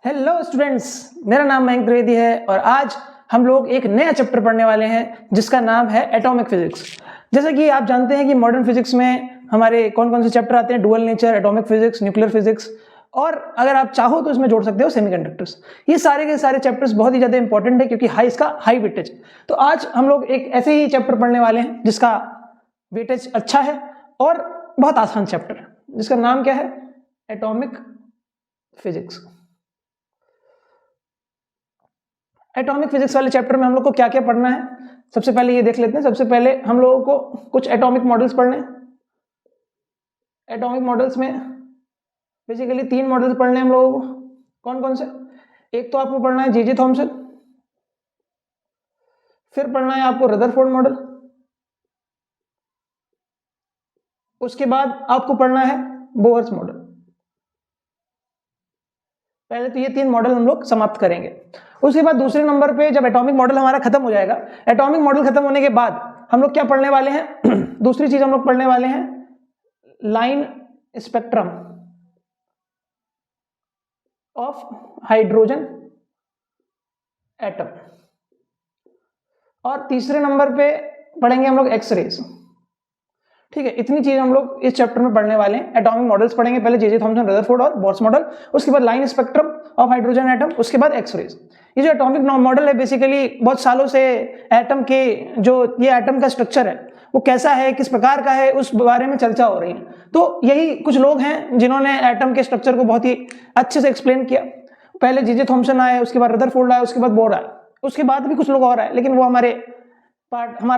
Hello students, मेरा नाम मयंक त्रिवेदी है और आज हम लोग एक नया चैप्टर पढ़ने वाले हैं जिसका नाम है एटॉमिक फिजिक्स। जैसे कि आप जानते हैं कि मॉडर्न फिजिक्स में हमारे कौन कौन से चैप्टर आते हैं, dual nature, atomic physics, nuclear physics, और अगर आप चाहो तो इसमें जोड़ सकते हो सेमीकंडक्टर्स। ये सारे के सारे चैप्टर्स बहुत ही ज़्यादा इंपॉर्टेंट है क्योंकि इसका हाई वेटेज। तो आज हम लोग एक ऐसे ही चैप्टर पढ़ने वाले हैं जिसका वेटेज अच्छा है और बहुत आसान चैप्टर है, जिसका नाम क्या है? Atomic physics. एटॉमिक फिजिक्स वाले चैप्टर में हम लोग को क्या क्या पढ़ना है, सबसे पहले ये देख लेते हैं। सबसे पहले हम लोगों को कुछ एटॉमिक मॉडल्स पढ़ने हैं। एटॉमिक मॉडल्स में बेसिकली 3 मॉडल्स पढ़ने हैं हम लोगों को। कौन कौन से? एक तो आपको पढ़ना है जे थॉमसन, फिर पढ़ना है आपको रदरफोर्ड मॉडल, उसके बाद आपको पढ़ना है बोहर्स मॉडल। पहले तो ये 3 मॉडल हम लोग समाप्त करेंगे। उसके बाद दूसरे नंबर पे जब एटॉमिक मॉडल हमारा खत्म हो जाएगा, एटॉमिक मॉडल खत्म होने के बाद हम लोग क्या पढ़ने वाले हैं? दूसरी चीज हम लोग पढ़ने वाले हैं line spectrum of hydrogen atom, और तीसरे नंबर पे पढ़ेंगे हम लोग एक्सरेज। ठीक है, इतनी चीज हम लोग इस चैप्टर में पढ़ने वाले हैं। एटॉमिक मॉडल्स पढ़ेंगे, पहले जे थॉमसन, रदरफोर्ड और बोर्स मॉडल, उसके बाद line spectrum of hydrogen atom, उसके बाद एक्सरेज। ये जो एटॉमिक मॉडल है बेसिकली बहुत सालों से एटम के जो ये एटम का स्ट्रक्चर है वो कैसा है, किस प्रकार का है, उस बारे में चर्चा हो रही है। तो यही कुछ लोग हैं जिन्होंने एटम के स्ट्रक्चर को बहुत ही अच्छे से एक्सप्लेन किया। पहले जे थॉमसन आए, उसके बाद रदरफोर्ड आए, उसके बाद बोर आए, उसके बाद भी कुछ लोग और आए, लेकिन वो हमारा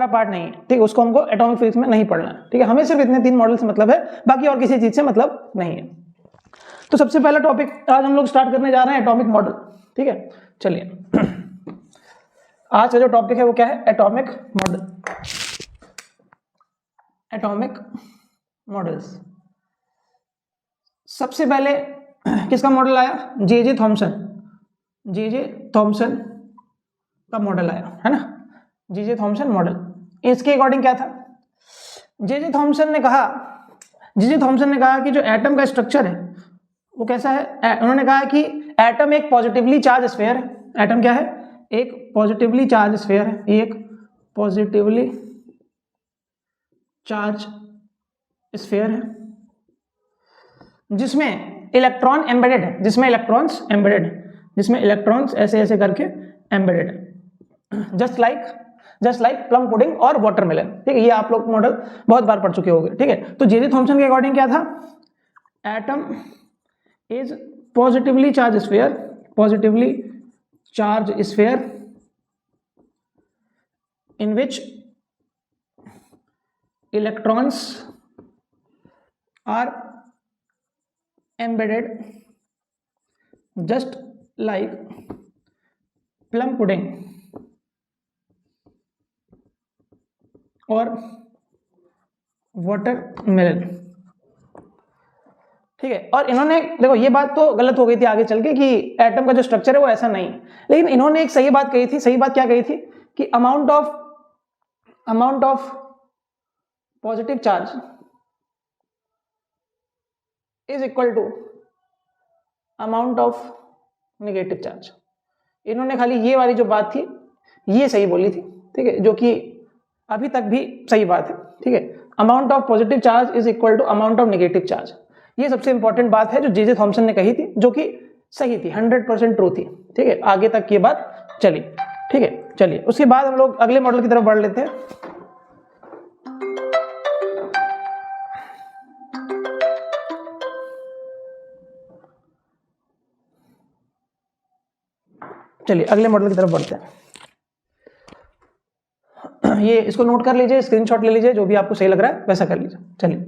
पार्ट नहीं है। ठीक है, उसको हमको एटॉमिक फिजिक्स में नहीं पढ़ना है। ठीक है, हमें सिर्फ इतने 3 मॉडल से मतलब है, बाकी और किसी चीज से मतलब नहीं है। तो सबसे पहला टॉपिक आज हम लोग स्टार्ट करने जा रहे हैं एटॉमिक मॉडल। ठीक है, चलिए आज का जो टॉपिक है वो क्या है? Atomic model. Atomic models. सबसे पहले किसका मॉडल आया? J Thomson. जे थॉमसन का मॉडल आया है ना, जे थॉमसन मॉडल। इसके अकॉर्डिंग क्या था? जे थॉमसन ने कहा कि जो एटम का स्ट्रक्चर है वो कैसा है। उन्होंने कहा कि एटम एक पॉजिटिवली चार्ज स्फीयर है। एटम क्या है? एक पॉजिटिवली चार्ज स्फीयर है, एक पॉजिटिवली चार्ज स्फीयर है जिसमें इलेक्ट्रॉन एम्बेडेड है, जिसमें इलेक्ट्रॉन्स ऐसे ऐसे करके एम्बेडेड है, जस्ट लाइक प्लम पुडिंग और वाटरमेलन। ठीक है, ये आप लोग मॉडल बहुत बार पढ़ चुके होंगे। ठीक है, तो जे थॉमसन के अकॉर्डिंग क्या था? Atom is positively charge sphere in which electrons are embedded just like plum pudding और वाटरमेलन। ठीक है, और इन्होंने देखो ये बात तो गलत हो गई थी आगे चल के कि एटम का जो स्ट्रक्चर है वो ऐसा नहीं, लेकिन इन्होंने एक सही बात कही थी। सही बात क्या कही थी? कि amount of positive charge is equal to amount of negative charge. इन्होंने खाली ये वाली जो बात थी ये सही बोली थी। ठीक है, जो कि अभी तक भी सही बात है। ठीक है, amount of positive charge is equal to amount of negative charge. ये सबसे इंपॉर्टेंट बात है जो जे थॉमसन ने कही थी, जो कि सही थी, 100% ट्रू थी। ठीक है, आगे तक ये बात चली। ठीक है, चलिए उसके बाद हम लोग अगले मॉडल की तरफ बढ़ लेते हैं। चलिए अगले मॉडल की तरफ बढ़ते हैं। ये इसको नोट कर लीजिए, स्क्रीनशॉट ले लीजिए, जो भी आपको सही लग रहा है वैसा कर लीजिए। चलिए,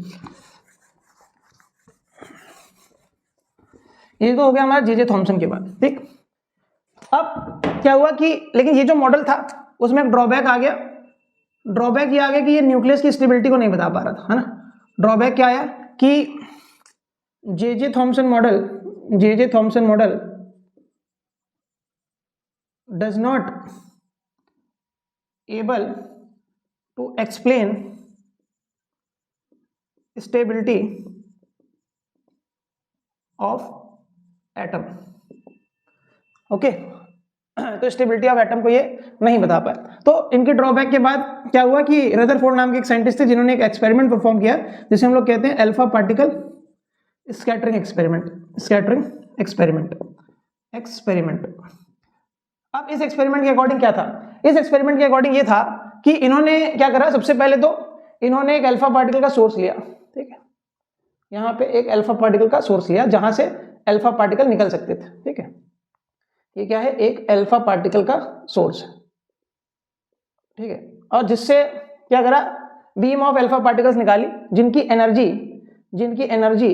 ये तो हो गया हमारा जे थॉमसन के बाद। ठीक, अब क्या हुआ कि लेकिन ये जो मॉडल था उसमें एक ड्रॉबैक आ गया। ड्रॉबैक ये आ गया कि ये न्यूक्लियस की स्टेबिलिटी को नहीं बता पा रहा था, है ना। ड्रॉबैक क्या आया कि J Thomson model does not able to explain stability of atom। Okay तो स्टेबिलिटी ऑफ एटम को ये नहीं बता पाए। तो इनके ड्रॉबैक के बाद क्या हुआ कि रदरफोर्ड नाम के एक साइंटिस्ट थे जिन्होंने एक एक्सपेरिमेंट परफॉर्म किया जिसे हम लोग कहते हैं alpha particle scattering experiment. Scattering experiment अब इस एक्सपेरिमेंट के अकॉर्डिंग क्या था, इस एक्सपेरिमेंट के अकॉर्डिंग ये था कि इन्होंने क्या करा, सबसे पहले तो इन्होंने एक अल्फा पार्टिकल का सोर्स लिया, ठीक है, यहां पे एक अल्फा पार्टिकल का सोर्स लिया जहां से अल्फा पार्टिकल निकल सकते थे, ठीक है, ये क्या है, एक अल्फा पार्टिकल का सोर्स है, ठीक है, और जिससे क्या करा, बीम ऑफ अल्फा पार्टिकल्स निकाली जिनकी energy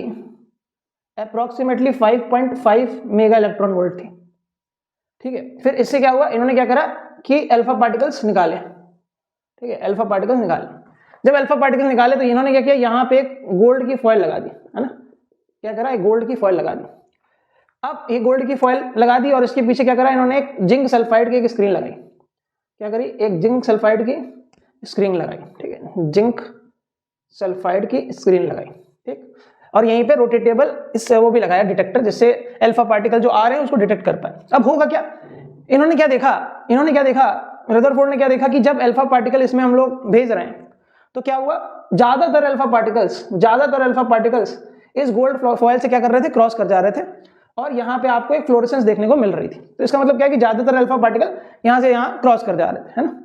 approximately 5.5 mega electron volt थी, ठीक है। फिर इससे क्या हुआ, इन्होंने क्या करा कि अल्फा पार्टिकल्स निकाले, ठीक है, अल्फा पार्टिकल्स निकाले। जब अल्फा पार्टिकल निकाले तो इन्होंने क्या किया, यहाँ पे एक गोल्ड की फॉइल लगा दी, है ना, क्या करा, एक गोल्ड की फॉइल लगा दी। अब ये गोल्ड की फॉइल लगा दी और इसके पीछे क्या करा, इन्होंने एक जिंक सल्फाइड की एक स्क्रीन लगाई, क्या करी, एक जिंक सल्फाइड की स्क्रीन लगाई, ठीक है, जिंक सल्फाइड की स्क्रीन लगाई, ठीक, और यहीं पे रोटेटेबल इससे वो भी लगाया डिटेक्टर, जिससे अल्फा पार्टिकल जो आ रहे हैं उसको डिटेक्ट कर पाए। अब होगा क्या, इन्होंने क्या देखा, रदरफोर्ड ने क्या देखा कि जब अल्फा पार्टिकल इसमें हम लोग भेज रहे हैं तो क्या हुआ, ज्यादातर अल्फा पार्टिकल्स इस गोल्ड फॉइल से क्या कर रहे थे, क्रॉस कर जा रहे थे, और यहाँ पे आपको एक फ्लोरेसेंस देखने को मिल रही थी। तो इसका मतलब क्या है कि ज्यादातर अल्फा पार्टिकल यहाँ से यहाँ क्रॉस कर जा रहे थे, है ना।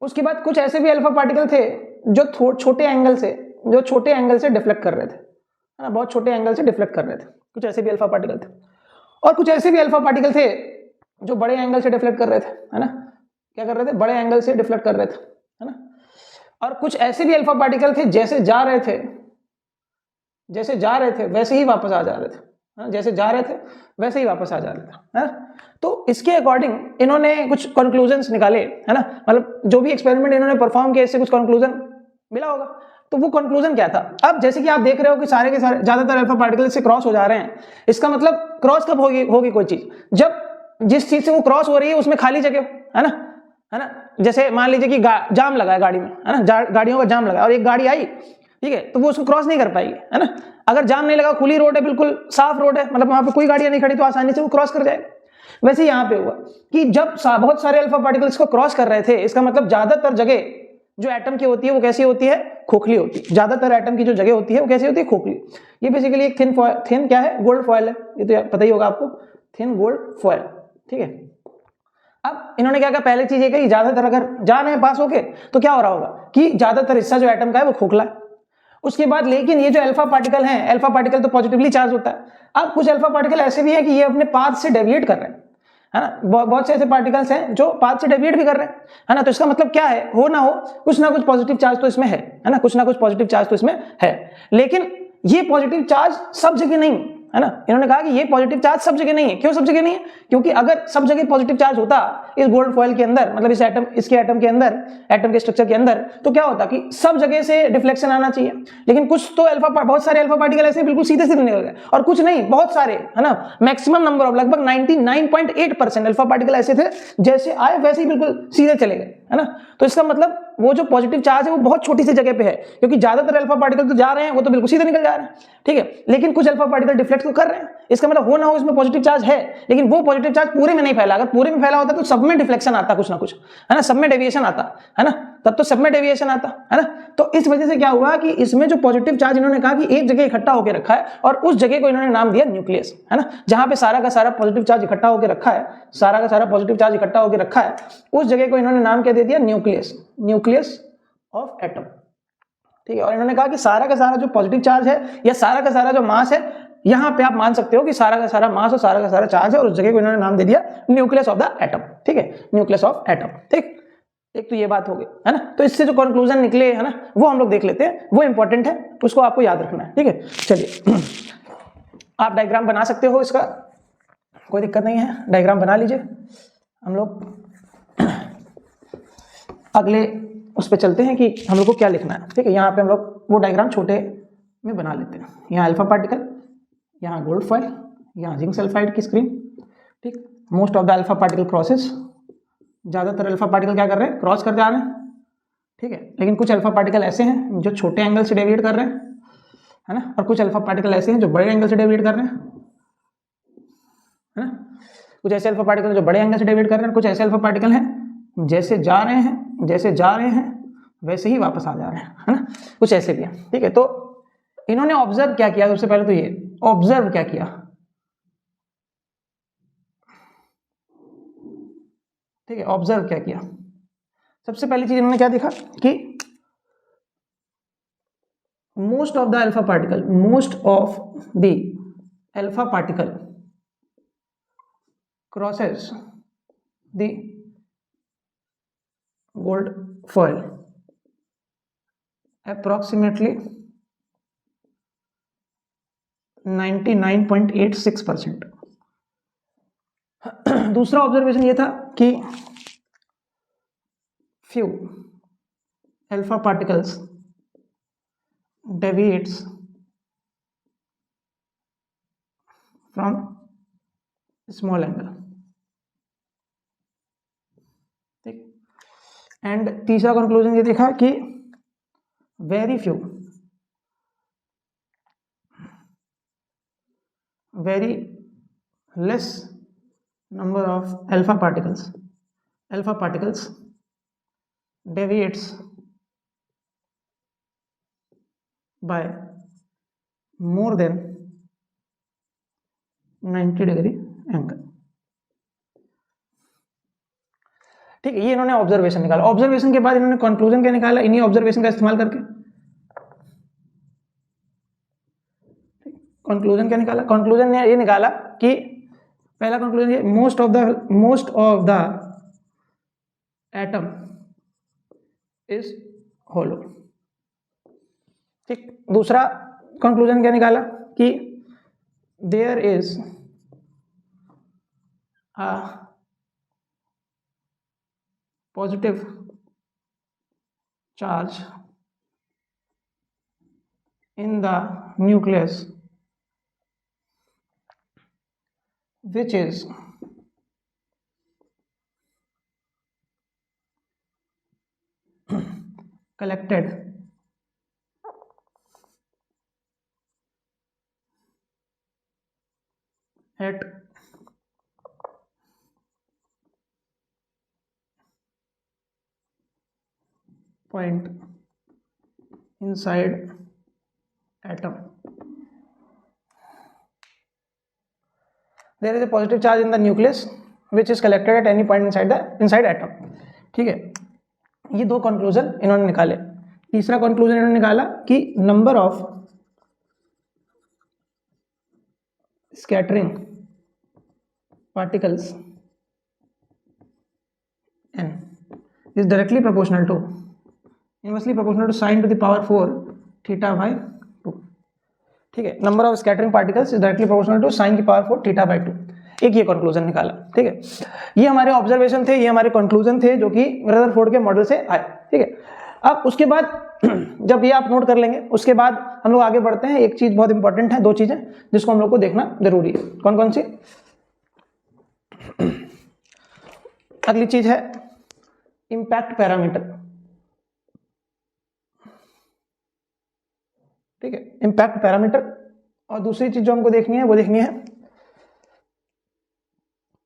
उसके बाद कुछ ऐसे भी अल्फा पार्टिकल थे जो छोटे एंगल से डिफ्लेक्ट कर रहे थे, है ना, बहुत छोटे एंगल से डिफ्लेक्ट कर रहे थे, कुछ ऐसे भी अल्फा पार्टिकल थे, और कुछ ऐसे भी अल्फा पार्टिकल थे जो बड़े एंगल से डिफ्लेक्ट कर रहे थे, है ना, क्या कर रहे थे, बड़े एंगल से डिफ्लेक्ट कर रहे थे, है ना, और कुछ ऐसे भी अल्फा पार्टिकल थे जैसे जा रहे थे वैसे ही वापस आ जा रहे थे, जैसे जा रहे थे वैसे ही वापस आ जा रहे थे, है ना। तो इसके अकॉर्डिंग इन्होंने कुछ कंक्लूजन्स निकाले, है ना, मतलब जो भी एक्सपेरिमेंट इन्होंने परफॉर्म किया इससे कुछ कंक्लूजन मिला होगा। तो वो कंक्लूजन क्या था, अब जैसे कि आप देख रहे हो कि सारे के सारे ज्यादातर अल्फा पार्टिकल से क्रॉस हो जा रहे हैं, इसका मतलब क्रॉस कब होगी कोई चीज, जब जिस चीज से वो क्रॉस हो रही है उसमें खाली जगह, है ना, जैसे मान लीजिए कि जाम लगा है गाड़ी में, है ना, गाड़ियों का जाम लगा और एक गाड़ी आई, ठीक है, तो वो उसको क्रॉस नहीं कर पाएगी, है ना। अगर जाम नहीं लगा, खुली रोड है, बिल्कुल साफ रोड है, मतलब वहां पे कोई गाड़ियां नहीं खड़ी, तो आसानी से वो क्रॉस कर जाएगा। वैसे यहाँ पे हुआ कि जब बहुत सारे अल्फा पार्टिकल्स को क्रॉस कर रहे थे, इसका मतलब ज्यादातर जगह जो एटम की होती है वो कैसी होती है, खोखली होती है। ज्यादातर एटम की जो जगह होती है वो कैसी होती है, खोखली। ये बेसिकली एक थिन क्या है, गोल्ड फॉयल है, ये तो पता ही होगा आपको, थिन गोल्ड फॉयल, ठीक है। अब इन्होंने क्या कहा, पहले चीज ये कही, ज्यादातर अगर जा रहे हैं पास होके तो क्या हो रहा होगा कि ज्यादातर हिस्सा जो एटम का है वो खोखला है। उसके बाद लेकिन ये जो अल्फा पार्टिकल हैं, अल्फा पार्टिकल तो पॉजिटिवली चार्ज होता है। अब कुछ अल्फा पार्टिकल ऐसे भी है कि ये अपने पाथ से डेविएट कर रहे हैं, है ना, बहुत से ऐसे पार्टिकल्स हैं जो पाथ से डेविएट भी कर रहे हैं, है ना। तो इसका मतलब क्या है, हो ना हो कुछ ना कुछ पॉजिटिव चार्ज तो इसमें है ना, कुछ ना कुछ पॉजिटिव चार्ज तो इसमें है। लेकिन ये पॉजिटिव चार्ज सब जगह नहीं, है ना। इन्होंने कहा कि ये पॉजिटिव चार्ज सब जगह नहीं है। क्यों सब जगह नहीं है, क्योंकि अगर सब जगह पॉजिटिव चार्ज होता इस गोल्ड फॉइल के अंदर, मतलब इसके एटम के अंदर, एटम के स्ट्रक्चर के अंदर, तो क्या होता कि सब जगह से डिफ्लेक्शन आना चाहिए। लेकिन कुछ तो बहुत सारे अल्फा पार्टिकल ऐसे बिल्कुल सीधे सीधे निकल गए, और कुछ नहीं, बहुत सारे, है ना, मैक्सिमम नंबर ऑफ लगभग 99.8% अल्फा पार्टिकल ऐसे थे जैसे आए वैसे ही बिल्कुल सीधे चले गए, है ना। तो इसका मतलब वो जो पॉजिटिव चार्ज है वो बहुत छोटी सी जगह पे है, क्योंकि ज्यादातर अल्फा पार्टिकल तो जा रहे हैं वो तो बिल्कुल सीधे निकल जा रहे हैं, ठीक है। लेकिन कुछ अल्फा पार्टिकल डिफ्लेक्ट तो कर रहे हैं, इसका मतलब हो ना हो इसमें पॉजिटिव चार्ज है, लेकिन वो पॉजिटिव चार्ज पूरे में नहीं फैला। अगर पूरे में फैला होता तो सब में डिफ्लेक्शन आता, कुछ ना कुछ, है ना, सब में डेविएशन आता, है ना, तब तो सब में डेविएशन आता, है ना। तो इस वजह से क्या हुआ कि इसमें जो पॉजिटिव चार्ज इन्होंने कहा कि एक जगह इकट्ठा होकर रखा है, और उस जगह को इन्होंने नाम दिया न्यूक्लियस, है ना। जहां पे सारा का सारा पॉजिटिव चार्ज इकट्ठा होकर रखा है, सारा का सारा पॉजिटिव चार्ज इकट्ठा होकर रखा है, उस जगह को इन्होंने नाम क्या दे दिया, न्यूक्लियस, न्यूक्लियस ऑफ एटम, ठीक है। और इन्होंने कहा कि सारा का सारा जो पॉजिटिव चार्ज है या सारा का सारा जो मास है, यहां पे आप मान सकते हो कि सारा का सारा मास और सारा का सारा चार्ज है, और उस जगह को इन्होंने नाम दे दिया न्यूक्लियस ऑफ द एटम, ठीक है, न्यूक्लियस ऑफ एटम, ठीक। एक तो ये बात हो गई, है ना। तो इससे जो कंक्लूजन निकले, है ना, वो हम लोग देख लेते हैं, वो इंपॉर्टेंट है, उसको आपको याद रखना है, ठीक है। चलिए आप डायग्राम बना सकते हो, इसका कोई दिक्कत नहीं है, डायग्राम बना लीजिए। हम लोग अगले उस पर चलते हैं कि हम लोग को क्या लिखना है, ठीक है। यहाँ पे हम लोग वो डायग्राम छोटे में बना लेते हैं। यहाँ अल्फा पार्टिकल, यहाँ गोल्ड फॉइल, यहाँ जिंक सल्फाइड की स्क्रीन, ठीक। Most of the alpha particle crosses, ज्यादातर अल्फा पार्टिकल क्या कर रहे हैं, क्रॉस कर जा रहे हैं, ठीक है। लेकिन कुछ अल्फा पार्टिकल ऐसे हैं जो छोटे एंगल से डेविएट कर रहे हैं, है ना, और कुछ अल्फा पार्टिकल ऐसे हैं जो बड़े एंगल से डेविएट कर रहे हैं, है ना। कुछ ऐसे अल्फा पार्टिकल जो बड़े एंगल से डेविएट कर रहे हैं, कुछ ऐसे अल्फा पार्टिकल हैं जैसे जा रहे हैं वैसे ही वापस आ जा रहे हैं, है ना, कुछ ऐसे भी है। ठीक है, तो इन्होंने ऑब्जर्व क्या किया, सबसे पहले तो ये ऑब्जर्व क्या किया, ठीक है, ऑब्जर्व क्या किया, सबसे पहली चीज इन्होंने क्या देखा कि most of the alpha particle crosses the gold foil approximately 99.86%। दूसरा ऑब्जर्वेशन ये था कि few alpha particles deviates from small angle, ठीक। एंड तीसरा कंक्लूजन ये देखा कि very less number of alpha particles deviates by more than 90 degree angle. ठीक है, ये इन्होंने ऑब्जर्वेशन निकाला। ऑब्जर्वेशन के बाद इन्होंने कंक्लूजन क्या निकाला, इन्हीं ऑब्जर्वेशन का इस्तेमाल करके कंक्लूजन क्या निकाला, कंक्लूजन ने ये निकाला कि पहला कंक्लूजन ये most of the atom is hollow. ठीक, दूसरा कंक्लूजन क्या निकाला कि there is a positive charge in the nucleus which is collected at point inside atom. There is a positive charge in the nucleus which is collected at any point inside atom. ठीक है, ये दो conclusion इन्होंने निकाले। तीसरा conclusion इन्होंने निकाला कि number of scattering particles n is directly proportional to inversely proportional to sin to the power 4 theta by 2। ठीक है, number of scattering particles is directly proportional to sine की पावर 4 थीटा बाय 2। एक ये conclusion निकाला। ठीक है, ये हमारे ऑब्जर्वेशन थे, ये हमारे कंक्लूजन थे जो कि रदरफोर्ड के मॉडल से आए। ठीक है, अब उसके बाद जब ये आप नोट कर लेंगे, उसके बाद हम लोग आगे बढ़ते हैं। एक चीज बहुत इंपॉर्टेंट है, दो चीजें जिसको हम लोग को देखना जरूरी है। कौन कौन सी? अगली चीज है इंपैक्ट पैरामीटर। ठीक है, इंपैक्ट पैरामीटर। और दूसरी चीज जो हमको देखनी है वो देखनी है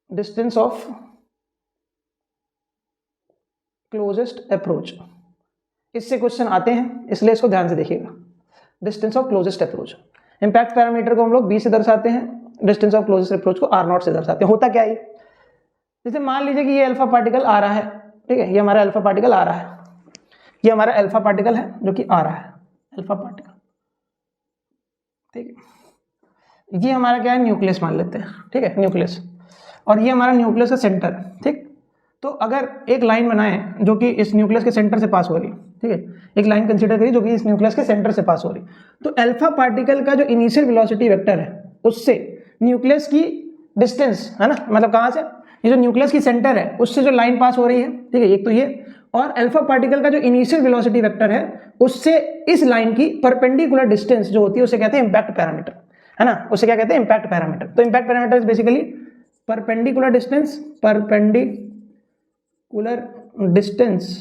डिस्टेंस ऑफ क्लोजेस्ट अप्रोच। इससे क्वेश्चन आते हैं, इसलिए इसको ध्यान से देखिएगा। Distance of closest approach, impact parameter को हम लोग बी से दर्शाते हैं, डिस्टेंस ऑफ क्लोजेस्ट अप्रोच को आर नॉट से दर्शाते हैं। होता क्या है, जैसे मान लीजिए कि ये अल्फा पार्टिकल आ रहा है। ठीक है, ये हमारा अल्फा पार्टिकल आ रहा है, ये हमारा अल्फा पार्टिकल है जो कि आ रहा है, अल्फा पार्टिकल। ठीक है, ये हमारा क्या है, न्यूक्लियस मान लेते हैं। ठीक है, न्यूक्लियस, और ये हमारा न्यूक्लियस का सेंटर। ठीक, तो अगर एक लाइन बनाए जो कि इस न्यूक्लियस के सेंटर से पास हो रही, ठीक है, एक लाइन कंसीडर करिए जो कि इस न्यूक्लियस के सेंटर से पास हो रही, तो अल्फा पार्टिकल का जो इनिशियल वेलोसिटी वेक्टर है उससे न्यूक्लियस की डिस्टेंस, है ना, मतलब कहाँ से, ये जो न्यूक्लियस की सेंटर है उससे जो लाइन पास हो रही है, ठीक है, एक तो ये, और अल्फा पार्टिकल का जो इनिशियल वेलोसिटी वेक्टर है उससे इस लाइन की परपेंडिकुलर डिस्टेंस जो होती है उसे कहते हैं इंपैक्ट पैरामीटर, है ना, उसे क्या कहते हैं, इंपैक्ट पैरामीटर। तो impact parameter is basically perpendicular distance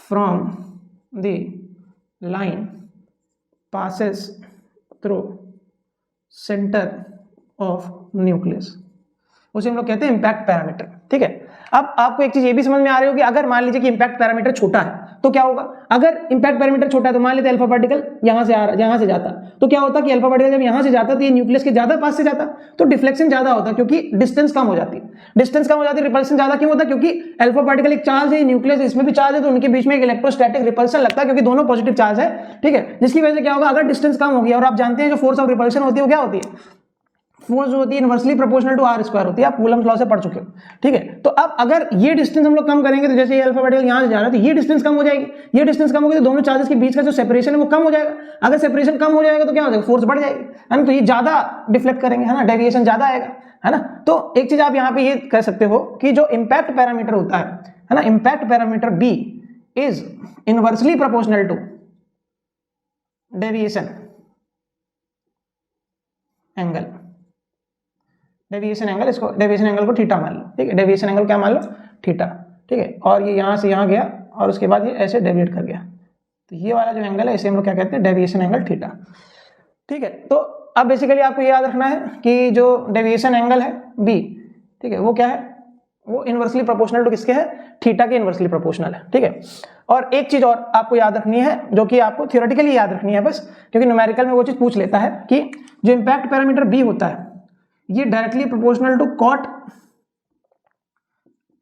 from the line passes through center of nucleus, उसे हम लोग कहते हैं इम्पैक्ट पैरामीटर। ठीक है, अब आपको एक चीज ये भी समझ में आ रही होगी, अगर मान लीजिए कि इम्पैक्ट पैरामीटर छोटा है तो क्या होगा, अगर इम्पैक्ट पैरामीटर छोटा है तो मान लेते अल्फा पार्टिकल यहां से आ रहा, यहां से जाता, तो क्या होता कि अल्फा पार्टिकल जब यहां से जाता तो ये न्यूक्लियस के ज्यादा पास से जाता, तो डिफ्लेक्शन ज्यादा होता, क्योंकि डिस्टेंस कम हो जाती है। डिस्टेंस कम हो जाती है, रिपल्सन ज्यादा क्यों होता है, क्योंकि अल्फा पार्टिकल एक चार्ज है, न्यूक्लियस इसमें भी चार्ज है, तो उनके बीच में एक इलेक्ट्रोस्टैटिक रिपल्सन लगता है, क्योंकि दोनों पॉजिटिव चार्ज है। ठीक है, जिसकी वजह से क्या होगा, अगर डिस्टेंस कम हो गया, और आप जानते हैं जो फोर्स ऑफ रिपल्सन होती है वो क्या होती है, फोर्स जो होती है inversely proportional to r square होती है, आप कूलम्स लॉ से पढ़ चुके हो। ठीक है, तो अब अगर ये डिस्टेंस हम लोग कम करेंगे, तो जैसे ये अल्फा पार्टिकल यहां से जा रहा है तो ये डिस्टेंस कम हो जाएगी, ये डिस्टेंस कम होगी तो दोनों चार्जेस के बीच का जो सेपरेशन है वो कम हो जाएगा। अगर सेपरेशन कम हो जाएगा तो क्या हो जाएगा, फोर्स बढ़ जाएगी, है ना, तो ये ज्यादा डिफ्लेक्ट करेंगे, है ना, डेविएशन ज्यादा आएगा, है ना। तो एक चीज आप यहां पे ये कह सकते हो कि जो इंपैक्ट पैरामीटर होता है ना, impact parameter b is inversely proportional to deviation angle. Deviation angle, इसको डेविएशन एंगल को थीटा मान लो। ठीक है, डेविएशन एंगल क्या मान लो, थीटा। ठीक है, और ये यहां से यहां गया और उसके बाद ये ऐसे डेविएट कर गया, तो ये वाला जो एंगल है इसे हम लोग क्या कहते हैं, डेविएशन एंगल थीटा। ठीक है, तो अब बेसिकली आपको ये याद रखना है कि जो डेविएशन एंगल है बी, ठीक है, वो क्या है, वो इनवर्सली प्रोपोर्शनल टू किसके है, थीटा के इनवर्सली प्रोपोर्शनल है। ठीक है, और एक चीज और आपको याद रखनी है, जो कि आपको थ्योरेटिकली याद रखनी है बस, क्योंकि न्यूमेरिकल में वो चीज पूछ लेता है कि जो इंपैक्ट पैरामीटर बी होता है ये directly proportional to cot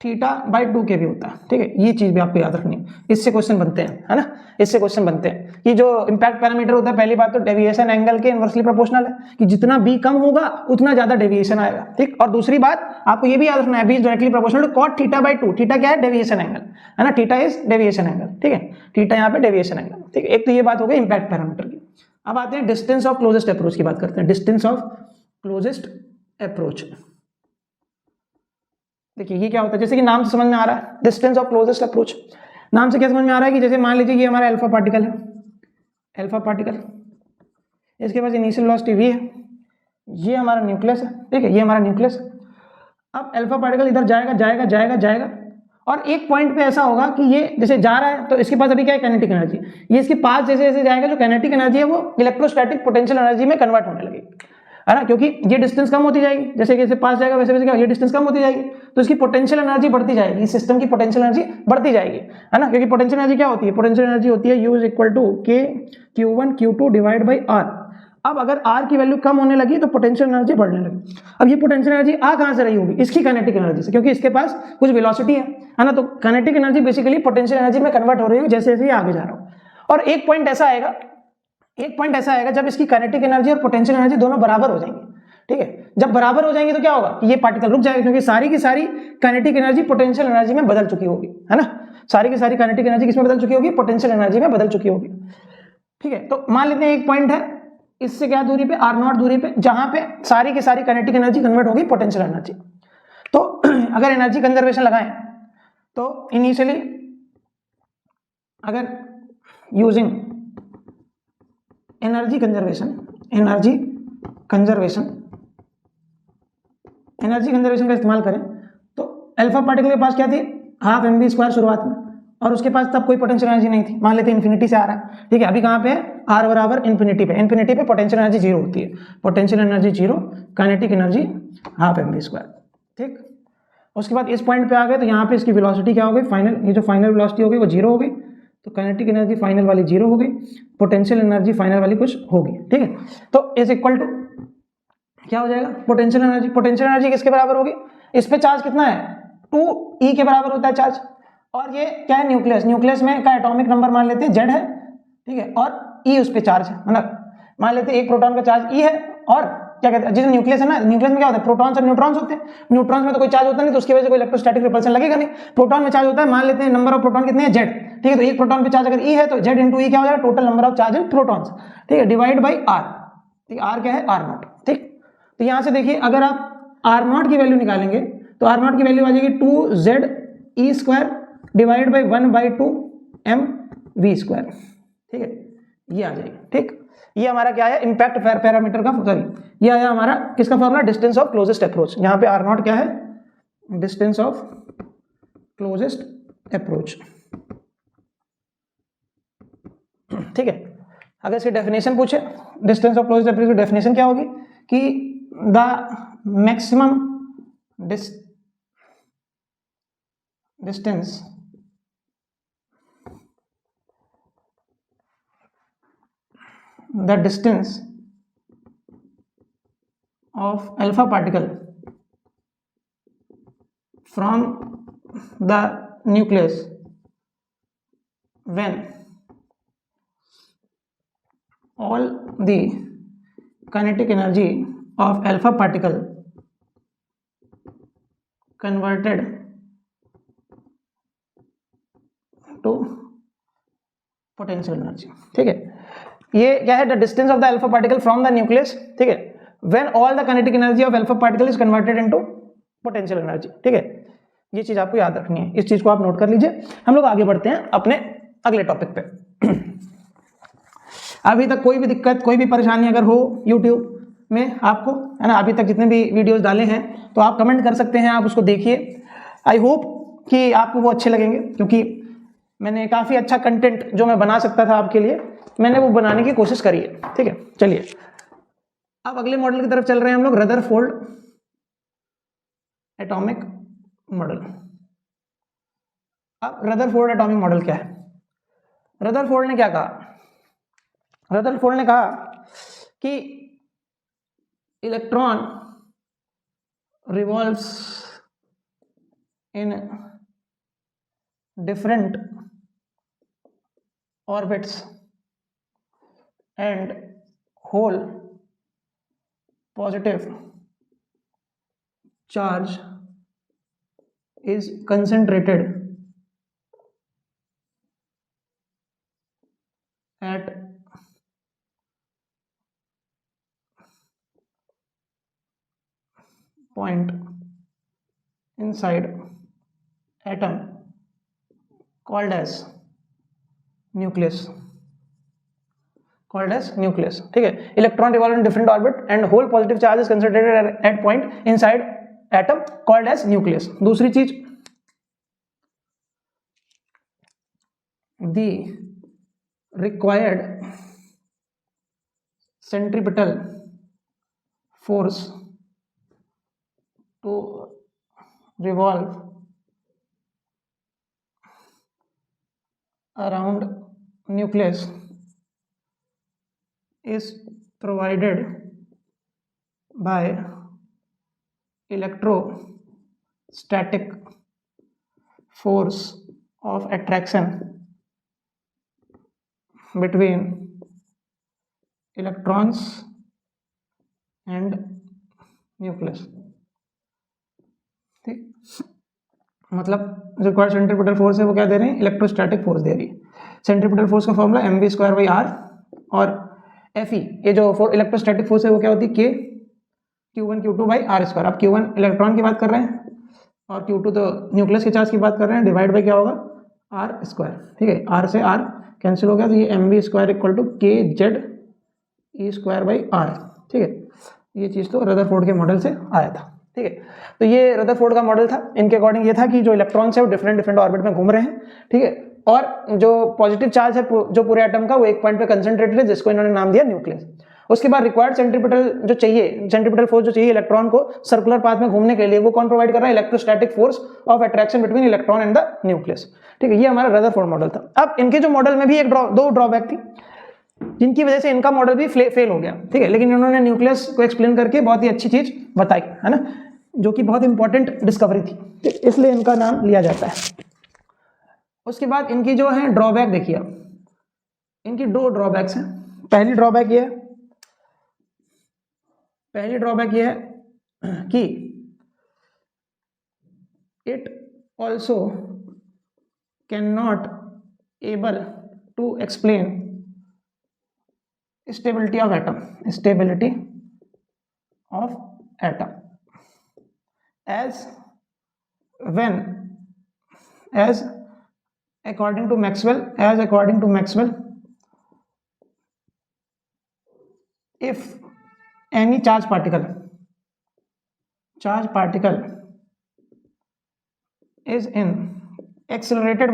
theta by 2 के भी होता है। ठीक है, ये चीज भी आपको याद रखनी है, इससे क्वेश्चन बनते हैं, है ना, इससे क्वेश्चन बनते हैं कि जो इंपैक्ट पैरामीटर होता है, पहली बात तो डेविएशन एंगल के इनवर्सली प्रोपोर्शनल है, कि जितना बी कम होगा उतना ज्यादा डेविएशन आएगा। ठीक, और दूसरी बात आपको ये भी याद रखना है, b is directly proportional to cot theta by 2। Theta क्या है, डेविएशन एंगल, है ना, थीटा इज डेविएशन एंगल। ठीक है, थीटा यहाँ पे डेविएशन एंगल। ठीक है, एक तो ये बात हो गई इंपैक्ट पैरामीटर की। अब आते हैं डिस्टेंस ऑफ क्लोजेस्ट अप्रोच की बात करते हैं, डिस्टेंस ऑफ क्लोजेस्ट अप्रोच। देखिए ये क्या होता है, जैसे कि नाम से समझ में आ रहा है, डिस्टेंस ऑफ क्लोजेस्ट अप्रोच, नाम से क्या समझ में आ रहा है कि जैसे मान लीजिए ये हमारा अल्फा पार्टिकल है, अल्फा पार्टिकल, इसके पास इनिशियल वेलोसिटी v है, ये हमारा न्यूक्लियस है। ठीक है, ये हमारा न्यूक्लियस है। अब अल्फा पार्टिकल इधर जाएगा जाएगा जाएगा जाएगा, और एक पॉइंट पे ऐसा होगा कि ये जैसे जा रहा है तो इसके पास अभी क्या है, काइनेटिक एनर्जी, ये इसके पास जैसे जैसे जाएगा जो काइनेटिक एनर्जी है वो इलेक्ट्रोस्टैटिक पोटेंशियल एनर्जी में कन्वर्ट होने लगेगी, है ना, क्योंकि ये डिस्टेंस कम होती जाएगी, जैसे जैसे पास जाएगा वैसे वैसे क्या, ये डिस्टेंस कम होती जाएगी, तो इसकी पोटेंशियल एनर्जी बढ़ती जाएगी, इस सिस्टम की पोटेंशियल एनर्जी बढ़ती जाएगी, है ना, क्योंकि पोटेंशियल एनर्जी क्या होती है, पोटेंशियल एनर्जी होती है U is equal to K Q1 Q2 divide by R। अब अगर R की वैल्यू कम होने लगी तो पोटेंशियल एनर्जी बढ़ने लगी। अब ये पोटेंशियल एनर्जी आ कहां से रही होगी, इसकी काइनेटिक एनर्जी से, क्योंकि इसके पास कुछ वेलोसिटी है ना, तो kinetic energy basically potential energy में कन्वर्ट हो रही है जैसे जैसे ये आगे जा रहा हो। और एक पॉइंट ऐसा आएगा जब इसकी काइनेटिक एनर्जी और पोटेंशियल एनर्जी दोनों बराबर हो जाएंगी। ठीक है, जब बराबर हो जाएंगे तो क्या होगा, ये पार्टिकल रुक जाएगा, क्योंकि सारी की सारी काइनेटिक एनर्जी पोटेंशियल एनर्जी में बदल चुकी होगी, है ना, सारी की सारी काइनेटिक एनर्जी किसमें बदल चुकी होगी, पोटेंशियल एनर्जी में बदल चुकी होगी। ठीक है, तो मान लेते हैं एक पॉइंट है, इससे क्या दूरी पे, r0 दूरी पे, जहां पे सारी की सारी काइनेटिक एनर्जी कन्वर्ट होगी पोटेंशियल एनर्जी। तो अगर एनर्जी कंजर्वेशन लगाएं तो इनिशियली अगर यूजिंग एनर्जी कंजर्वेशन का इस्तेमाल करें तो अल्फा पार्टिकल के पास क्या थी, हाफ mv² शुरुआत में, और उसके पास तब कोई पोटेंशियल एनर्जी नहीं थी, मान लेते इन्फिनिटी से आ रहा है। ठीक है, अभी कहां पे है, r बराबर इन्फिनिटी पे पोटेंशियल एनर्जी 0 होती है, potential energy 0, kinetic energy half mv²। ठीक, उसके बाद इस पॉइंट पे आ गए तो यहाँ पे इसकी वेलोसिटी क्या हो गई, फाइनल, ये जो फाइनल वेलोसिटी हो गई वो 0 हो गई, तो काइनेटिक एनर्जी फाइनल वाली 0 हो गई, पोटेंशियल एनर्जी फाइनल वाली कुछ होगी। ठीक है, तो इज इक्वल टू क्या हो जाएगा, पोटेंशियल एनर्जी किसके बराबर होगी, इस पे चार्ज कितना है, 2e के बराबर होता है चार्ज, और ये क्या है, न्यूक्लियस में का एटॉमिक नंबर मान लेते हैं Z है। ठीक है, और e उस पे चार्ज है, मतलब मान लेते हैं एक प्रोटॉन का चार्ज e है, और क्या कहते हैं, जिस न्यूक्लियस है ना, न्यूक्लियस में क्या होता है, प्रोटॉन्स और न्यूट्रॉन्स होते हैं, न्यूट्रॉन्स में तो कोई चार्ज होता नहीं, तो उसकी वजह से कोई इलेक्ट्रोस्टैटिक रिपल्सन लगेगा नहीं, प्रोटॉन में चार्ज होता है, मान लेते हैं नंबर ऑफ प्रोटॉन कितने हैं, Z। ठीक है, तो एक प्रोटॉन पे चार्ज अगर e है तो Z इंटू e क्या हो जाएगा, total number of charge in protons. ठीक है, डिवाइड बाई R। ठीक है, R क्या है, R0। ठीक, तो यहां से देखिए अगर आप R0 की वैल्यू निकालेंगे तो R0 की वैल्यू आ जाएगी 2ZE² डिवाइड बाई 1/2 mv²। ठीक है, ये आ जाएगी। ठीक, ये हमारा क्या है, इंपैक्ट पैरामीटर का, सॉरी ये आया हमारा किसका formula, distance of closest approach. यहाँ पे R0 क्या है, डिस्टेंस ऑफ क्लोजेस्ट अप्रोच। ठीक है, अगर इसकी डेफिनेशन पूछे, डिस्टेंस ऑफ क्लोजेस्ट अप्रोच की डेफिनेशन क्या होगी कि the maximum distance of alpha particle from the nucleus when all the kinetic energy of alpha particle converted to potential energy। ठीक है, ये क्या है, the distance of the alpha particle from the nucleus. ठीक है, when all the kinetic energy of alpha particle is converted into potential energy. ठीक है, ये चीज आपको याद रखनी है, इस चीज को आप नोट कर लीजिए। हम लोग आगे बढ़ते हैं अपने अगले टॉपिक पे। अभी तक कोई भी दिक्कत, कोई भी परेशानी अगर हो यूट्यूब में आपको, है ना, अभी तक जितने भी वीडियोस डाले हैं तो आप कमेंट कर सकते हैं, आप उसको देखिए। आई होप कि आपको वो अच्छे लगेंगे, क्योंकि मैंने काफ़ी अच्छा कंटेंट जो मैं बना सकता था आपके लिए, मैंने वो बनाने की कोशिश करी है। ठीक है, चलिए अब अगले मॉडल की तरफ चल रहे हैं हम लोग, रदरफोर्ड एटॉमिक मॉडल। अब रदरफोर्ड एटॉमिक मॉडल क्या है? रदरफोर्ड ने क्या कहा? रदरफोर्ड ने कहा कि electron revolves in different orbits and whole positive charge is concentrated at point inside atom called as nucleus, called as nucleus। ठीक है, electron revolve in different orbit and whole positive charge is concentrated at point inside atom called as nucleus. दूसरी चीज, the required centripetal force to revolve around nucleus is provided by electrostatic force of attraction between electrons and nucleus। ठीक, मतलब required centripetal force है वो क्या दे रहे हैं? Electrostatic force दे रही है। सेंट्रीपिटल फोर्स का फॉर्मूला mv²/r, और Fe ये जो इलेक्ट्रोस्टैटिक फोर्स है वो क्या होती है? K Q1 Q2/r²। अब Q1 इलेक्ट्रॉन की बात कर रहे हैं और Q2 तो न्यूक्लियस के चार्ज की बात कर रहे हैं, डिवाइड बाई क्या होगा? r²। ठीक है, r से r कैंसिल हो गया, तो ये mv² = kZe²/r। ठीक है, ये चीज़ तो रदरफोर्ड के मॉडल से आया था। ठीक है, तो ये रदरफोर्ड का मॉडल था। इनके अकॉर्डिंग ये था कि जो इलेक्ट्रॉन्स है वो डिफरेंट ऑर्बिट में घूम रहे हैं। ठीक है, और जो पॉजिटिव चार्ज है जो पूरे एटम का, वो एक पॉइंट पे कंसंट्रेटेड है, जिसको इन्होंने नाम दिया न्यूक्लियस। उसके बाद रिक्वायर्ड सेंट्रीपिटल जो चाहिए, सेंट्रीपिटल फोर्स जो चाहिए इलेक्ट्रॉन को सर्कुलर पाथ में घूमने के लिए, वो कौन प्रोवाइड कर रहा है? Electrostatic force of attraction between electron and the nucleus. ठीक है, ये हमारा रदरफोर्ड मॉडल था। अब इनके जो मॉडल में भी दो ड्रॉबैक थी, जिनकी वजह से इनका मॉडल भी फेल हो गया। ठीक है, लेकिन इन्होंने न्यूक्लियस को एक्सप्लेन करके बहुत ही अच्छी चीज बताई, है ना, जो कि बहुत इंपॉर्टेंट डिस्कवरी थी, इसलिए इनका नाम लिया जाता है। उसके बाद इनकी जो है ड्रॉबैक देखिए, इनकी दो ड्रॉबैक्स हैं। पहली ड्रॉबैक ये है कि it also can not able to explain stability of atom, as according to Maxwell, if any charge particle is in accelerated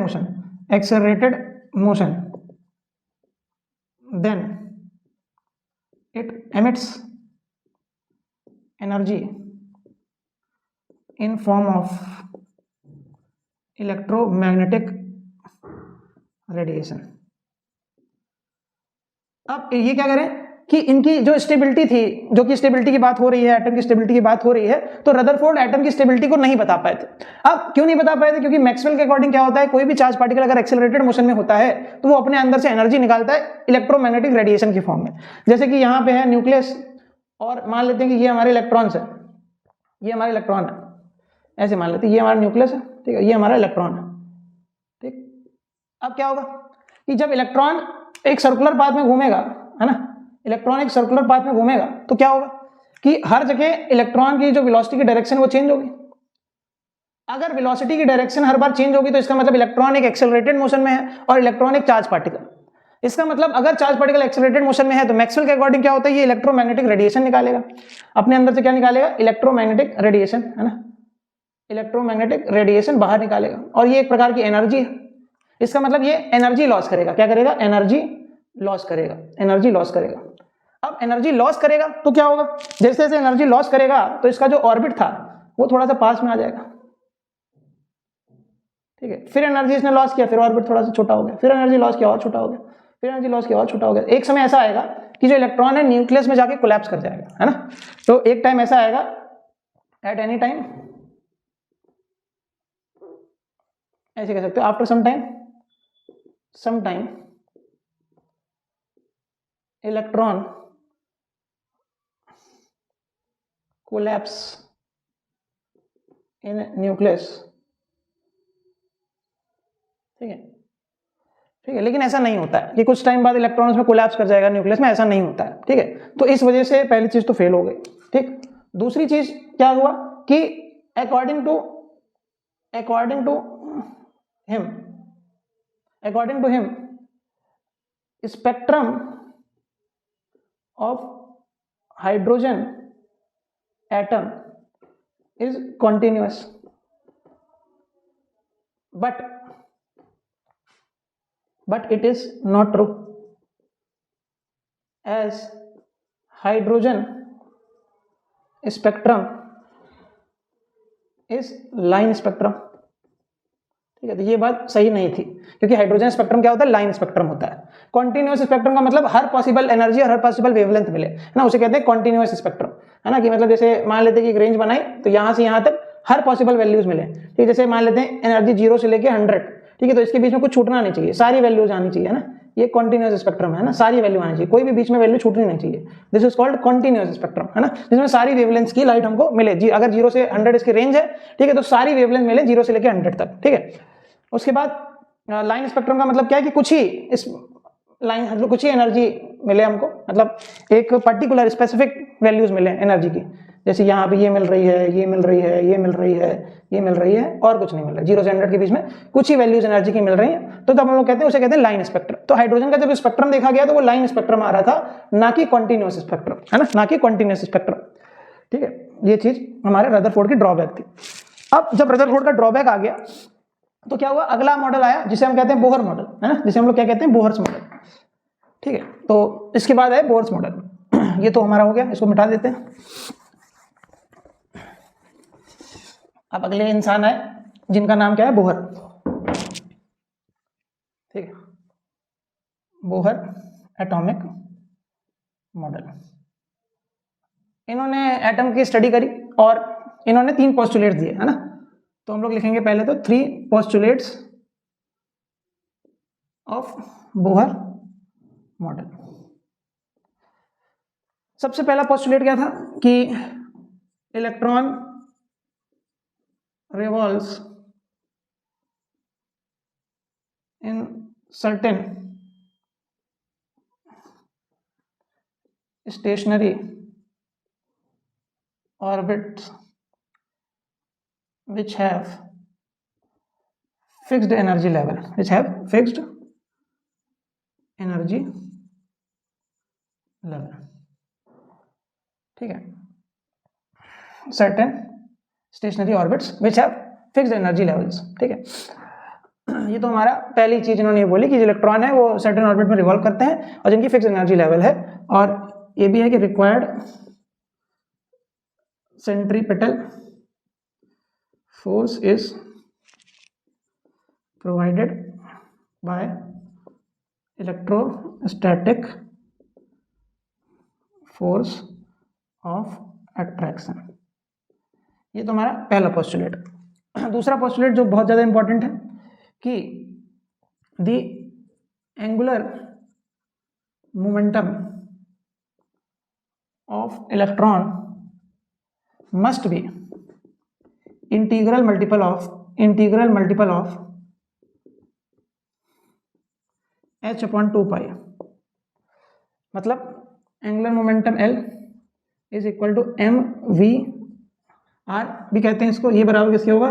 motion, then it emits energy in form of electromagnetic radiation. अब ये क्या करें कि इनकी जो stability थी, जो कि स्टेबिलिटी की बात हो रही है, एटम की स्टेबिलिटी की बात हो रही है, तो रदरफोर्ड एटम की स्टेबिलिटी को नहीं बता पाए थे। अब क्यों नहीं बता पाए थे? क्योंकि मैक्सवेल के अकॉर्डिंग क्या होता है, कोई भी चार्ज पार्टिकल अगर एक्सेलरेटेड मोशन में होता है तो वो अपने अंदर से एनर्जी निकालता है इलेक्ट्रोमैग्नेटिक रेडिएशन की फॉर्म में। जैसे कि यहाँ पे है न्यूक्लियस, और मान लेते हैं कि ये हमारे इलेक्ट्रॉन्स है, ये हमारे इलेक्ट्रॉन है, ऐसे मान लेते हैं ये हमारा न्यूक्लियस है, ठीक है, ये हमारा इलेक्ट्रॉन है, ठीक। अब क्या होगा कि जब इलेक्ट्रॉन एक सर्कुलर पाथ में घूमेगा, है ना, इलेक्ट्रॉन एक सर्कुलर पाथ में घूमेगा, तो क्या होगा कि हर जगह इलेक्ट्रॉन की जो वेलोसिटी की डायरेक्शन वो चेंज होगी। अगर वेलोसिटी की डायरेक्शन हर बार चेंज होगी तो इसका मतलब इलेक्ट्रॉन एक एक्सेलरेटेड मोशन में है और इलेक्ट्रॉन एक चार्ज पार्टिकल। इसका मतलब अगर चार्ज पार्टिकल एक्सेलरेटेड मोशन में है तो मैक्सवेल के अकॉर्डिंग क्या होता है, ये इलेक्ट्रोमैग्नेटिक रेडिएशन निकालेगा अपने अंदर से। क्या निकालेगा? इलेक्ट्रोमैग्नेटिक रेडिएशन, है ना, इलेक्ट्रोमैग्नेटिक रेडिएशन बाहर निकालेगा, और ये एक प्रकार की एनर्जी है। इसका मतलब ये एनर्जी लॉस करेगा। क्या करेगा? एनर्जी लॉस करेगा, एनर्जी लॉस करेगा। अब एनर्जी लॉस करेगा तो क्या होगा, जैसे जैसे एनर्जी लॉस करेगा तो इसका जो ऑर्बिट था वो थोड़ा सा पास में आ जाएगा, ठीक है। फिर एनर्जी इसने लॉस किया, फिर ऑर्बिट थोड़ा सा छोटा हो गया, फिर एनर्जी लॉस किया और छोटा हो गया, फिर एनर्जी लॉस किया और छोटा हो गया। एक समय ऐसा आएगा कि जो इलेक्ट्रॉन है न्यूक्लियस में जाके कोलैप्स कर जाएगा, है ना। तो एक टाइम ऐसा आएगा, एट एनी टाइम, ऐसे कह सकते हो, after some time electron collapse in nucleus, ठीक है, ठीक है। लेकिन ऐसा नहीं होता है कि कुछ टाइम बाद इलेक्ट्रॉन उसमें कोलैप्स कर जाएगा न्यूक्लियस में, ऐसा नहीं होता है, ठीक है। तो इस वजह से पहली चीज तो फेल हो गई, ठीक। दूसरी चीज क्या हुआ कि according to him spectrum of hydrogen atom is continuous, but it is not true, as hydrogen spectrum is line spectrum, ठीक है। तो ये बात सही नहीं थी, क्योंकि हाइड्रोजन स्पेक्ट्रम क्या होता है? लाइन स्पेक्ट्रम होता है। कॉन्टिन्यूअस स्पेक्ट्रम का मतलब हर पॉसिबल एनर्जी और हर पॉसिबल वेवलेंथ मिले, है ना, उसे कहते हैं कॉन्टिन्यूअस स्पेक्ट्रम, है ना। कि मतलब जैसे मान लेते हैं कि एक रेंज बनाई तो यहां से यहां तक हर पॉसिबल वैल्यूज मिले, ठीक। जैसे मान लेते हैं एनर्जी 0 से लेके 100, ठीक है, तो इसके बीच में कुछ छूटना नहीं चाहिए, सारी वैल्यूज आनी चाहिए, है ना। ये कॉन्टिन्यूअस स्पेक्ट्रम है ना, सारी वैल्यू आनी चाहिए, कोई भी बीच में वैल्यू छूटनी नहीं चाहिए। This is called continuous spectrum, है ना, जिसमें सारी वेवलेंथ की लाइट हमको मिले। जी, अगर 0 से 100 इसकी रेंज है, ठीक है, तो सारी वेवलेंथ मिले 0 से लेके 100 तक, ठीक है। उसके बाद लाइन स्पेक्ट्रम का मतलब क्या है कि कुछ ही इस लाइन, मतलब कुछ ही एनर्जी मिले हमको, मतलब एक पर्टिकुलर स्पेसिफिक वैल्यूज मिले एनर्जी की। जैसे यहाँ पे ये मिल रही है, ये मिल रही है, ये मिल रही है, ये मिल रही है, और कुछ नहीं मिल रहा है। 0 से 100 के बीच में कुछ ही वैल्यूज एनर्जी की मिल रही हैं, तो तब हम लोग कहते हैं, उसे कहते हैं लाइन स्पेक्ट्रम। तो हाइड्रोजन का जब स्पेक्ट्रम देखा गया तो वो लाइन स्पेक्ट्रम आ रहा था, ना कि कॉन्टिन्यूअस स्पेक्ट्रम, है ना, ना कि कॉन्टिन्यूअस स्पेक्ट्रम, ठीक है। ये चीज हमारे रदरफोर्ड की ड्रॉबैक थी। अब जब रदरफोर्ड का ड्रॉबैक आ गया तो क्या हुआ, अगला मॉडल आया जिसे हम कहते हैं बोहर मॉडल, है ना, जिसे हम लोग क्या कहते हैं, बोहर्स मॉडल, ठीक है। तो इसके बाद है बोहर्स मॉडल। ये तो हमारा हो गया, इसको मिटा देते हैं। अब अगले इंसान आए जिनका नाम क्या है, बोहर, ठीक है, बोहर एटॉमिक मॉडल। इन्होंने एटम की स्टडी करी और इन्होंने 3 पोस्टुलेट्स दिए, है ना। तो हम लोग लिखेंगे पहले तो 3 पोस्टुलेट्स ऑफ बोहर मॉडल। सबसे पहला पोस्टुलेट क्या था कि electron revolves in certain stationary orbits which have fixed energy level, ठीक है। certain stationary orbits which have fixed energy levels, ठीक है। ये तो हमारा पहली चीज इन्होंने ये बोली कि जो इलेक्ट्रॉन है वो सर्टेन ऑर्बिट में रिवॉल्व करते हैं और जिनकी फिक्स्ड एनर्जी लेवल है, और ये भी है कि required centripetal force is provided by electrostatic force of attraction। ये तो हमारा पहला पोस्टुलेट। दूसरा पोस्टुलेट जो बहुत ज़्यादा इंपॉर्टेंट है कि the angular momentum of electron must be integral multiple of h/2 pi. मतलब angular momentum L is equal to mv r भी कहते हैं इसको, ये बराबर किसके होगा,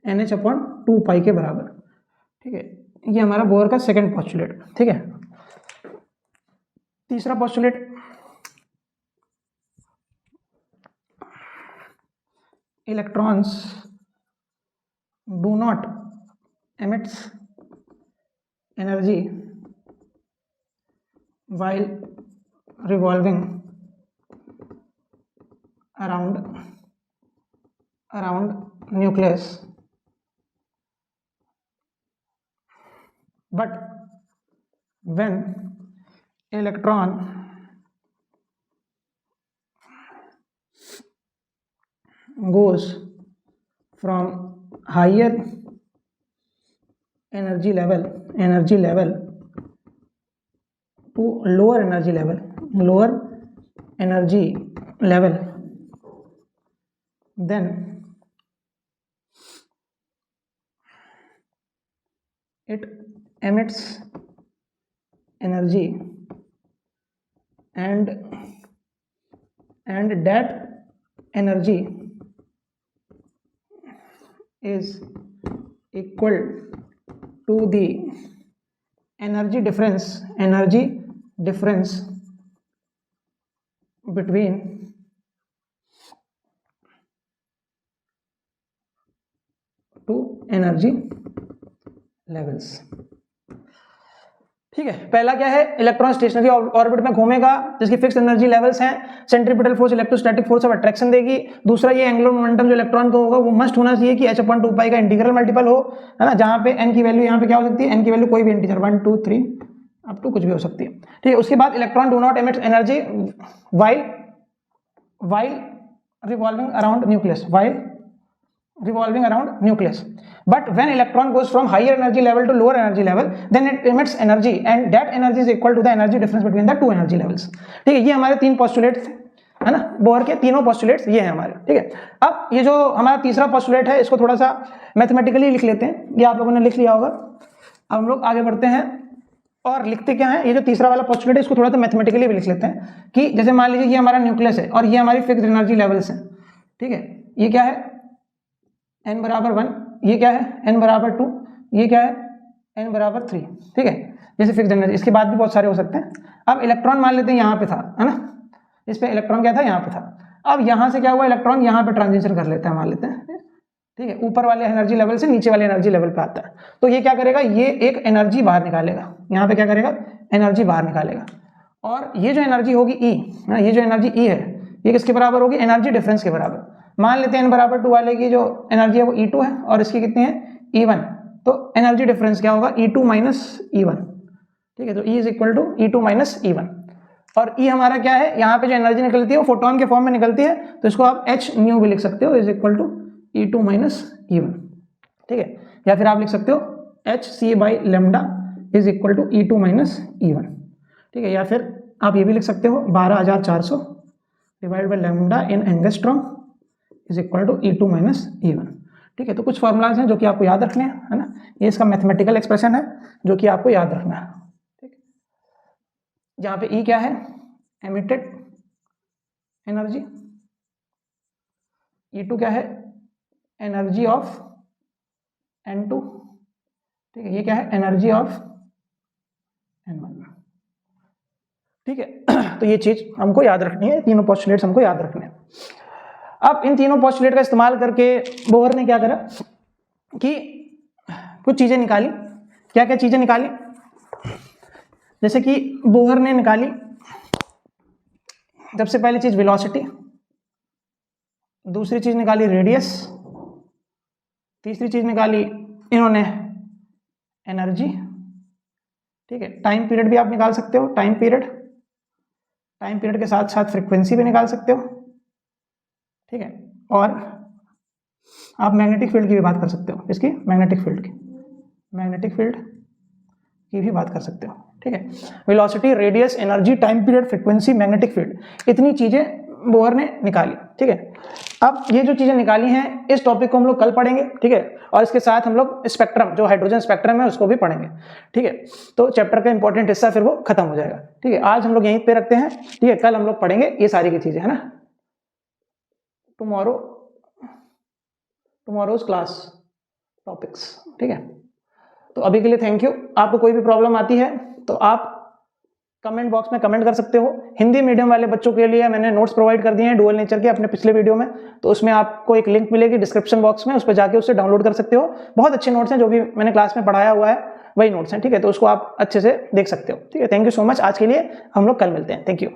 NH/2 पाई के बराबर। ठीक है, ये हमारा बोर का सेकंड पोस्टुलेट। ठीक है, तीसरा postulate, electrons do not emits energy while revolving around nucleus, but when electron goes from higher energy level to lower energy level, then it emits energy and that energy is equal to the energy difference between two energy levels। ठीक है, पहला क्या है, electron stationery orbit में घूमेगा जिसकी fixed energy levels हैं, centripetal force electrostatic force of attraction देगी। दूसरा ये एंगुलर मोमेंटम जो इलेक्ट्रॉन का होगा वो मस्ट होना चाहिए कि h/2 पाई का इंटीग्रल मल्टीपल हो, है ना, जहां पे n की वैल्यू यहाँ पे क्या हो सकती है, n की वैल्यू कोई भी इंटीजर 1 2 3 अप टू कुछ भी हो सकती है। ठीक है, उसके बाद electron do not emit energy while revolving around nucleus, but when electron goes from higher energy level to lower energy level, then it emits energy and that energy is equal to the energy difference between the two energy levels। ठीक है, ये हमारे तीन postulate थे, है ना, bore के तीनों पोस्टुलेट्स ये हैं हमारे। ठीक है, अब ये जो हमारा तीसरा पोस्टुलेट है इसको थोड़ा सा मैथमेटिकली लिख लेते हैं, ये आप लोगों ने लिख लिया होगा। अब हम लोग आगे बढ़ते हैं और लिखते क्या है, ये जो तीसरा वाला पोस्टुलेट है इसको थोड़ा सा मैथमेटिकली भी लिख लेते हैं कि जैसे मान लीजिए ये हमारा न्यूक्लियस है और ये हमारी फिक्स्ड एनर्जी लेवल्स हैं। ठीक है, ये क्या है, n बराबर 1, ये क्या है n बराबर 2, ये क्या है n बराबर 3। ठीक है, जैसे फिक्स्ड एनर्जी, इसके बाद भी बहुत सारे हो सकते हैं। अब इलेक्ट्रॉन मान लेते हैं यहाँ पे था, है ना, इस पे इलेक्ट्रॉन क्या था, यहाँ पे था। अब यहाँ से क्या हुआ, इलेक्ट्रॉन यहाँ पे ट्रांजिशन कर लेता है, मान लेते हैं। ठीक है, ऊपर वाले एनर्जी लेवल से नीचे वाले एनर्जी लेवल पे आता है, तो ये क्या करेगा, ये एक एनर्जी बाहर निकालेगा, यहाँ पे क्या करेगा, एनर्जी बाहर निकालेगा। और ये जो एनर्जी होगी E, ये जो एनर्जी E है ये किसके बराबर होगी, एनर्जी डिफरेंस के बराबर। मान लेते हैं n बराबर 2 वाले की जो एनर्जी है वो E2 है और इसकी कितनी है, E1, तो एनर्जी डिफरेंस क्या होगा, E2 माइनस E1। ठीक है, तो E is equal to E2 minus E1। और E हमारा क्या है, यहाँ पे जो एनर्जी निकलती है वो फोटोन के फॉर्म में निकलती है, तो इसको आप h न्यू भी लिख सकते हो, is equal to E2 minus E1। ठीक है, या फिर आप लिख सकते हो hc by lambda is equal to E2 minus E1। ठीक है, या फिर आप ये भी लिख सकते हो 12400 divide by lambda in angstrom is equal to E2 minus E1। ठीक है, तो कुछ फॉर्मूलाज हैं जो कि आपको याद रखने हैं, है ना, ये इसका मैथमेटिकल एक्सप्रेशन है जो कि आपको याद रखना है। ठीक है, यहाँ पे E क्या है, एमिटेड एनर्जी, E2 क्या है, एनर्जी ऑफ N2। ठीक है, ये क्या है, एनर्जी ऑफ N1। ठीक है, तो ये चीज हमको याद रखनी है, तीनों पोस्टुलेट्स हमको याद रखने हैं। अब इन तीनों पोस्टुलेट का इस्तेमाल करके बोहर ने क्या करा कि कुछ चीजें निकाली। क्या क्या चीजें निकाली, जैसे कि बोहर ने निकाली सबसे पहली चीज वेलोसिटी, दूसरी चीज निकाली रेडियस, तीसरी चीज निकाली इन्होंने एनर्जी, ठीक है। टाइम पीरियड भी आप निकाल सकते हो, टाइम पीरियड के साथ साथ फ्रीक्वेंसी भी निकाल सकते हो, ठीक है। और आप मैग्नेटिक फील्ड की भी बात कर सकते हो, इसकी मैग्नेटिक फील्ड की भी बात कर सकते हो, ठीक है। Velocity, radius, energy, time period, frequency, magnetic field, इतनी चीजें बोहर ने निकाली, ठीक है। अब ये जो चीजें निकाली हैं इस टॉपिक को हम लोग कल पढ़ेंगे, ठीक है। और इसके साथ हम लोग स्पेक्ट्रम, जो हाइड्रोजन स्पेक्ट्रम है उसको भी पढ़ेंगे, ठीक है। तो चैप्टर का इंपॉर्टेंट हिस्सा फिर वो खत्म हो जाएगा, ठीक है। आज हम लोग यहीं पे रखते हैं, ठीक है। कल हम लोग पढ़ेंगे ये सारी की चीजें, है ना। टुमारोज क्लास टॉपिक्स, ठीक है। तो अभी के लिए थैंक यू। आपको कोई भी प्रॉब्लम आती है तो आप कमेंट बॉक्स में कमेंट कर सकते हो। हिंदी मीडियम वाले बच्चों के लिए मैंने नोट्स प्रोवाइड कर दिए हैं डुअल नेचर के अपने पिछले वीडियो में, तो उसमें आपको एक लिंक मिलेगी डिस्क्रिप्शन बॉक्स में, उस पर जाके उससे डाउनलोड कर सकते हो। बहुत अच्छे नोट्स हैं, जो भी मैंने क्लास में पढ़ाया हुआ है वही नोट्स हैं, ठीक है। तो उसको आप अच्छे से देख सकते हो, ठीक है। Thank you so much. आज के लिए हम लोग कल मिलते हैं, थैंक यू।